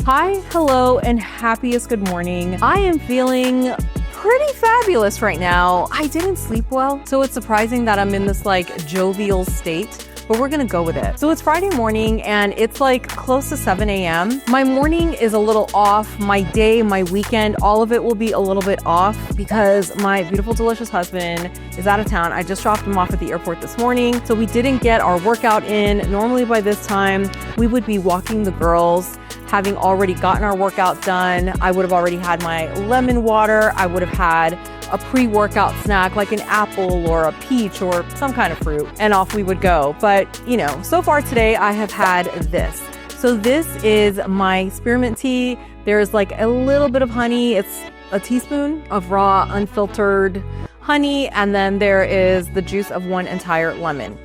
Hi, hello, and happiest good morning. I am feeling pretty fabulous right now. I didn't sleep well, so it's surprising that I'm in this like jovial state, but we're gonna go with it. So it's Friday morning and it's like close to 7 a.m. My morning is a little off. My day, my weekend, all of it will be a little bit off because my beautiful, delicious husband is out of town. I just dropped him off at the airport this morning, so we didn't get our workout in. Normally by this time, we would be walking the girls. Having already gotten our workout done, I would have already had my lemon water. I would have had a pre-workout snack like an apple or a peach or some kind of fruit, and off we would go. But you know, so far today I have had this. So this is my spearmint tea. There's like a little bit of honey. It's a teaspoon of raw, unfiltered honey, and then there is the juice of one entire lemon.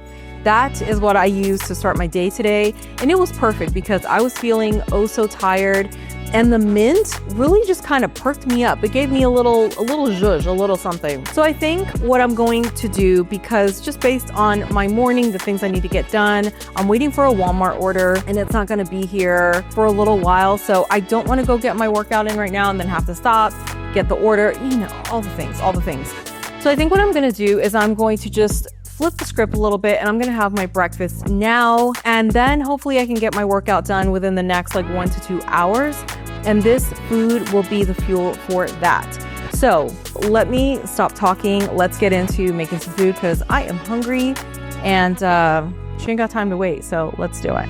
That is what I used to start my day today, and it was perfect because I was feeling oh so tired, and the mint really just kind of perked me up. It gave me a little zhuzh, a little something. So I think what I'm going to do, because just based on my morning, the things I need to get done, I'm waiting for a Walmart order and it's not going to be here for a little while. So I don't want to go get my workout in right now and then have to stop, get the order, you know, all the things. So I think what I'm going to do is I'm going to just flip the script a little bit and I'm gonna have my breakfast now, and then hopefully I can get my workout done within the next like 1 to 2 hours, and this food will be the fuel for that. So let me stop talking. Let's get into making some food because I am hungry and she ain't got time to wait. So let's do it.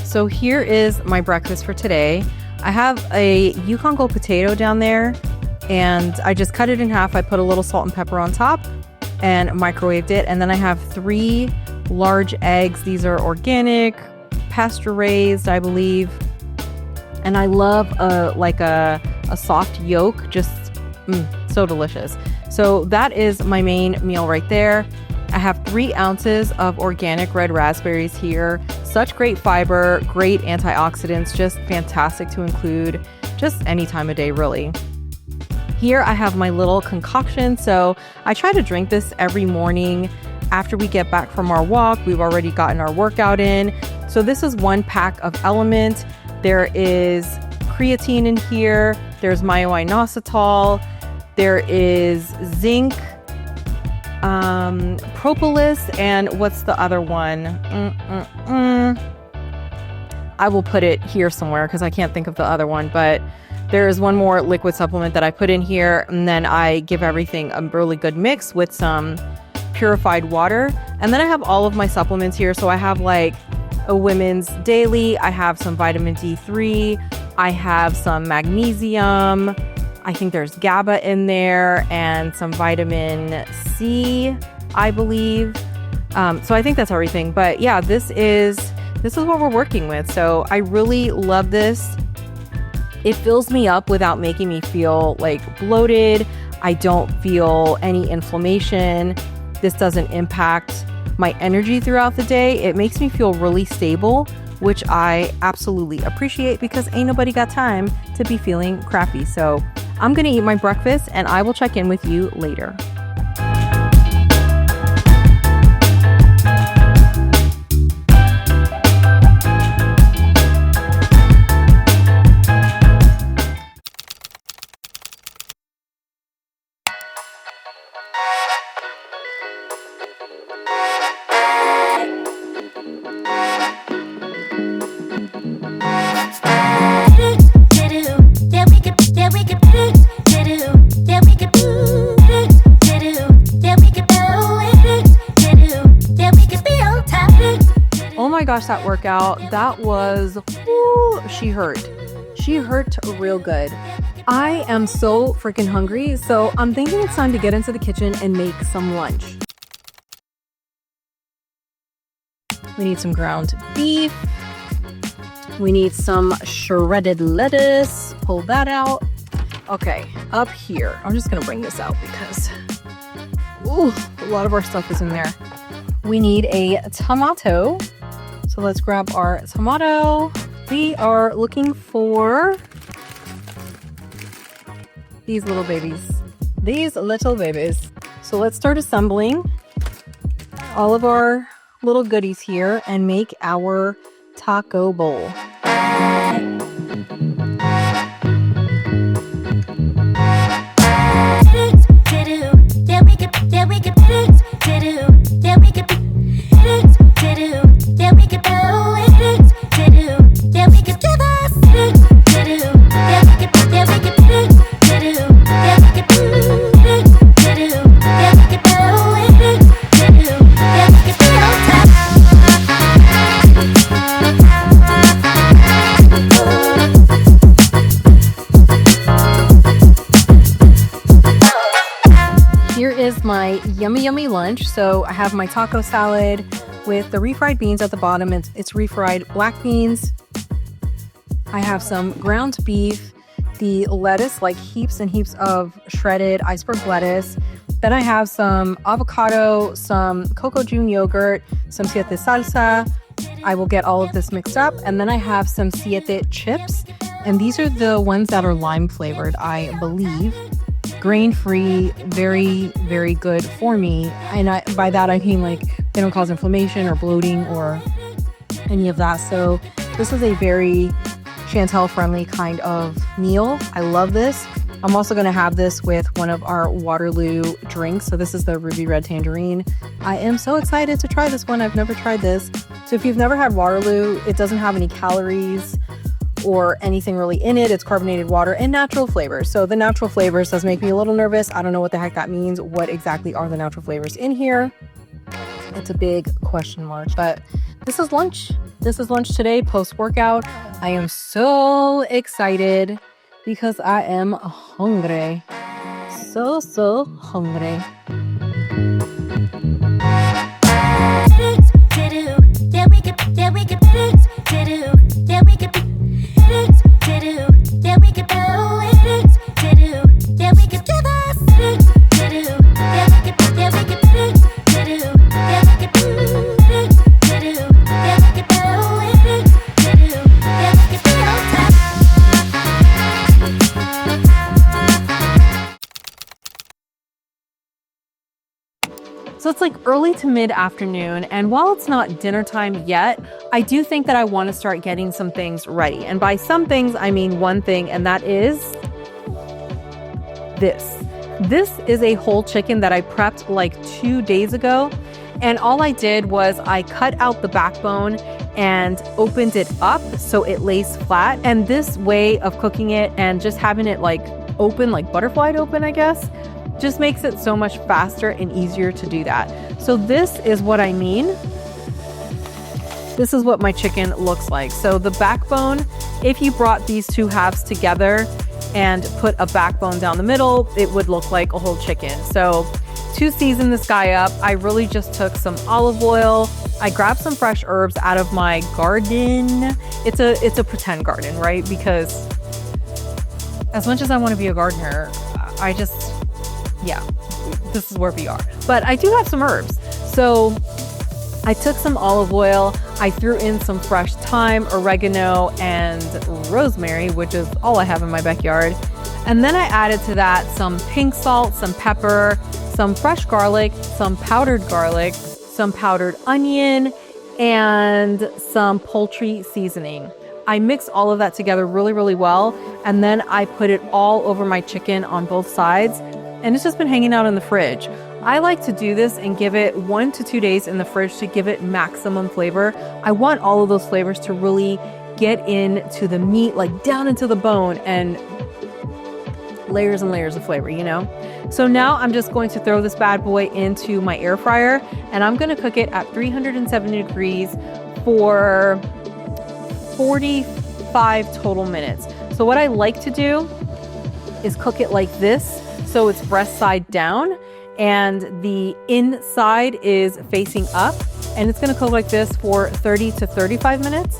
So here is my breakfast for today. I have a Yukon Gold potato down there and I just cut it in half. I put a little salt and pepper on top and microwaved it. And then I have 3 large eggs. These are organic, pasture raised, I believe. And I love a soft yolk, just so delicious. So that is my main meal right there. I have 3 ounces of organic red raspberries here. Such great fiber, great antioxidants, just fantastic to include just any time of day, really. Here I have my little concoction. So I try to drink this every morning after we get back from our walk. We've already gotten our workout in. So this is 1 pack of Element. There is creatine in here. There's myo-inositol. There is zinc, propolis, and what's the other one? I will put it here somewhere because I can't think of the other one, but there is one more liquid supplement that I put in here, and then I give everything a really good mix with some purified water. And then I have all of my supplements here. So I have like a women's daily, I have some vitamin D3, I have some magnesium, I think there's GABA in there, and some vitamin C, I believe. So I think that's everything. But yeah, this is what we're working with. So I really love this. It fills me up without making me feel like bloated. I don't feel any inflammation. This doesn't impact my energy throughout the day. It makes me feel really stable, which I absolutely appreciate because ain't nobody got time to be feeling crappy. So I'm gonna eat my breakfast and I will check in with you later. my gosh, that workout, that was, whoo, she hurt. She hurt real good. I am so freaking hungry, so I'm thinking it's time to get into the kitchen and make some lunch. We need some ground beef. We need some shredded lettuce. Pull that out. Okay, up here. I'm just gonna bring this out because, ooh, a lot of our stuff is in there. We need a tomato. So let's grab our tomato. We are looking for these little babies. These little babies. So let's start assembling all of our little goodies here and make our taco bowl. My yummy lunch. So I have my taco salad with the refried beans at the bottom. It's refried black beans. I have some ground beef, the lettuce, like heaps and heaps of shredded iceberg lettuce. Then I have some avocado, some coco June yogurt, some siete salsa. I will get all of this mixed up. And then I have some siete chips. And these are the ones that are lime flavored, I believe. Grain-free, very, very good for me. And by that I mean like they don't cause inflammation or bloating or any of that. So this is a very Shantel friendly kind of meal. I love this. I'm also going to have this with one of our Waterloo drinks. So this is the Ruby Red Tangerine. I am so excited to try this one. I've never tried this. So if you've never had Waterloo, it doesn't have any calories or anything really in it. It's carbonated water and natural flavors. So the natural flavors does make me a little nervous. I don't know what the heck that means. What exactly are the natural flavors in here? It's a big question mark, but this is lunch. This is lunch today, post-workout. I am so excited because I am hungry. So hungry. So it's like early to mid-afternoon, and while it's not dinner time yet, I do think that I want to start getting some things ready. And by some things, I mean one thing, and that is this. This is a whole chicken that I prepped like 2 days ago. And all I did was I cut out the backbone and opened it up so it lays flat. And this way of cooking it and just having it like open, like butterflied open, I guess, just makes it so much faster and easier to do that. So this is what I mean. This is what my chicken looks like. So the backbone, if you brought these two halves together and put a backbone down the middle, it would look like a whole chicken. So to season this guy up, I really just took some olive oil. I grabbed some fresh herbs out of my garden. It's a pretend garden, right? Because as much as I want to be a gardener, yeah, this is where we are. But I do have some herbs. So I took some olive oil, I threw in some fresh thyme, oregano, and rosemary, which is all I have in my backyard. And then I added to that some pink salt, some pepper, some fresh garlic, some powdered onion, and some poultry seasoning. I mixed all of that together really, really well. And then I put it all over my chicken on both sides. And it's just been hanging out in the fridge. I like to do this and give it 1 to 2 days in the fridge to give it maximum flavor. I want all of those flavors to really get into the meat, like down into the bone, and layers and layers of flavor, you know? So now I'm just going to throw this bad boy into my air fryer, and I'm gonna cook it at 370 degrees for 45 total minutes. So what I like to do is cook it like this. So it's breast side down and the inside is facing up, and it's gonna cook like this for 30 to 35 minutes.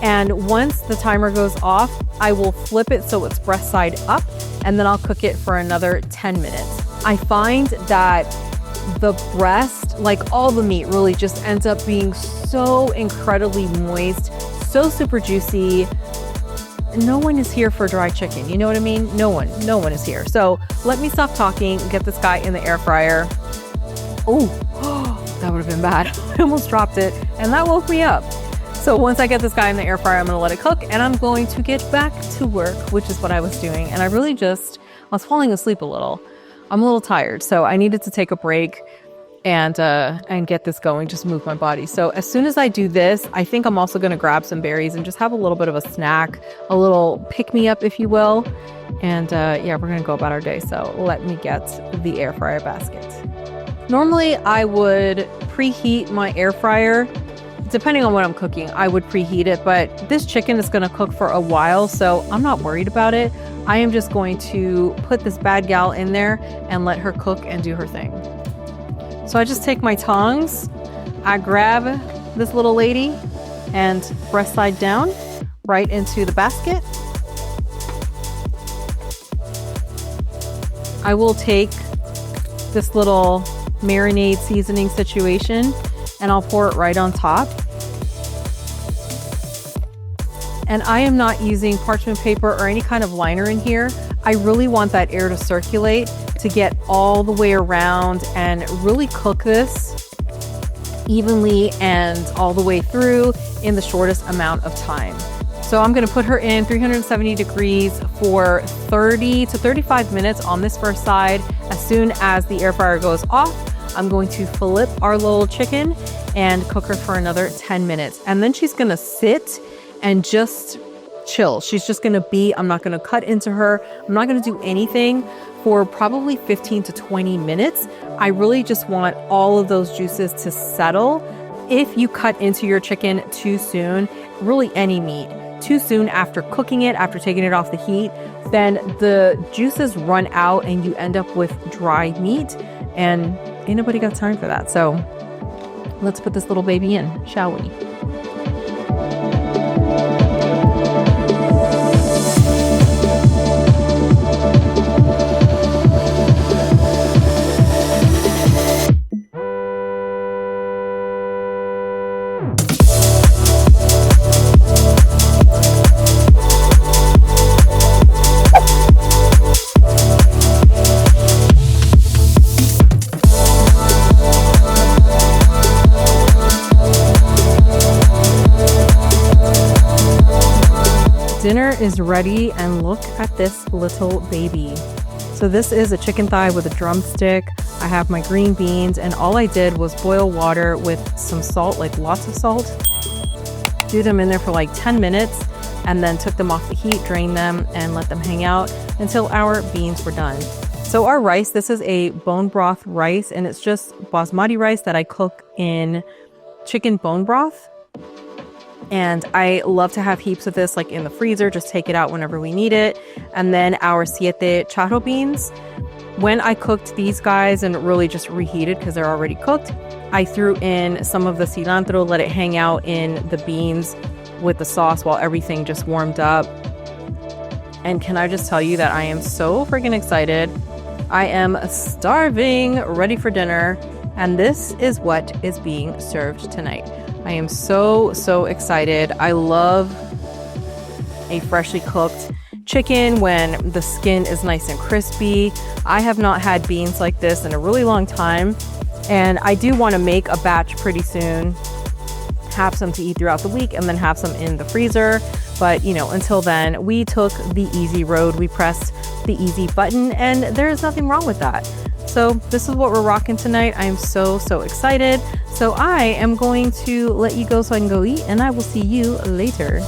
And once the timer goes off, I will flip it so it's breast side up, and then I'll cook it for another 10 minutes. I find that the breast, like all the meat, really just ends up being so incredibly moist, so super juicy. No one is here for dry chicken, you know what I mean? No one is here. So let me stop talking, get this guy in the air fryer. Oh, that would have been bad. I almost dropped it, and that woke me up. So once I get this guy in the air fryer, I'm gonna let it cook, and I'm going to get back to work, which is what I was doing. And I was falling asleep a little. I'm a little tired, so I needed to take a break and get this going, just move my body. So as soon as I do this, I think I'm also gonna grab some berries and just have a little bit of a snack, a little pick-me-up, if you will. And yeah, we're gonna go about our day. So let me get the air fryer basket. Normally I would preheat my air fryer. Depending on what I'm cooking, I would preheat it, but this chicken is gonna cook for a while, so I'm not worried about it. I am just going to put this bad gal in there and let her cook and do her thing. So I just take my tongs, I grab this little lady and breast side down right into the basket. I will take this little marinade seasoning situation and I'll pour it right on top. And I am not using parchment paper or any kind of liner in here. I really want that air to circulate to get all the way around and really cook this evenly and all the way through in the shortest amount of time. So I'm gonna put her in 370 degrees for 30 to 35 minutes on this first side. As soon as the air fryer goes off, I'm going to flip our little chicken and cook her for another 10 minutes. And then she's gonna sit and just chill. She's just gonna be, I'm not gonna cut into her. I'm not gonna do anything for probably 15 to 20 minutes. I really just want all of those juices to settle. If you cut into your chicken too soon, really any meat, too soon after cooking it, after taking it off the heat, then the juices run out and you end up with dry meat, and ain't nobody got time for that. So let's put this little baby in, shall we? Dinner is ready, and look at this little baby. So this is a chicken thigh with a drumstick. I have my green beans, and all I did was boil water with some salt, like lots of salt. Do them in there for like 10 minutes, and then took them off the heat, drained them, and let them hang out until our beans were done. So our rice, this is a bone broth rice, and it's just basmati rice that I cook in chicken bone broth. And I love to have heaps of this like in the freezer, just take it out whenever we need it. And then our siete charro beans. When I cooked these guys and really just reheated because they're already cooked, I threw in some of the cilantro, let it hang out in the beans with the sauce while everything just warmed up. And can I just tell you that I am so freaking excited. I am starving, ready for dinner. And this is what is being served tonight. I am so excited. I love a freshly cooked chicken when the skin is nice and crispy. I have not had beans like this in a really long time, and I do want to make a batch pretty soon, have some to eat throughout the week, and then have some in the freezer. But you know, until then, we took the easy road. We pressed the easy button, and there is nothing wrong with that. So this is what we're rocking tonight. I am so excited. So I am going to let you go so I can go eat, and I will see you later.